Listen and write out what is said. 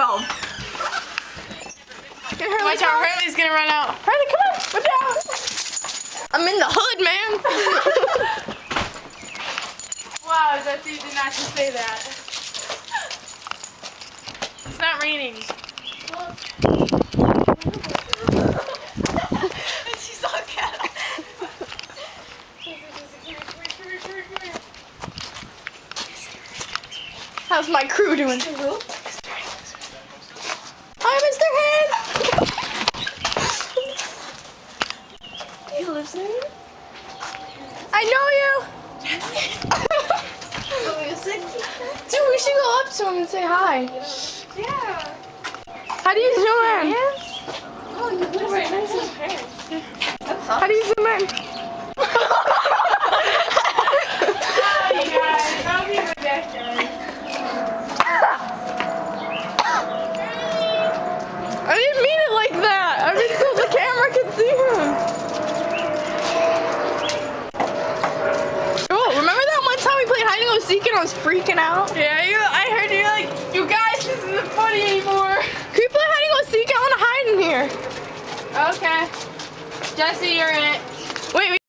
go. Watch out, Harley's gonna run out. Harley, come on. We're down. I'm in the hood, man. Wow, Jesse did not just say that. It's not raining. She's all cat. How's my crew doing? Hi, Mr. Head. He lives there? I know you. Dude, we should go up to him and say hi. Yeah. How do you zoom in? Oh, you live right next to his parents. How do you zoom in? Hi, you guys. I'll be right back, guys. I didn't mean it like that. I mean so the camera can see him. Oh, remember that one time we played hide and go seek and I was freaking out? Yeah, I heard you like, you guys, this isn't funny anymore. Can we play hide and go seek? I want to hide in here. Okay. Jesse, you're in it. Wait.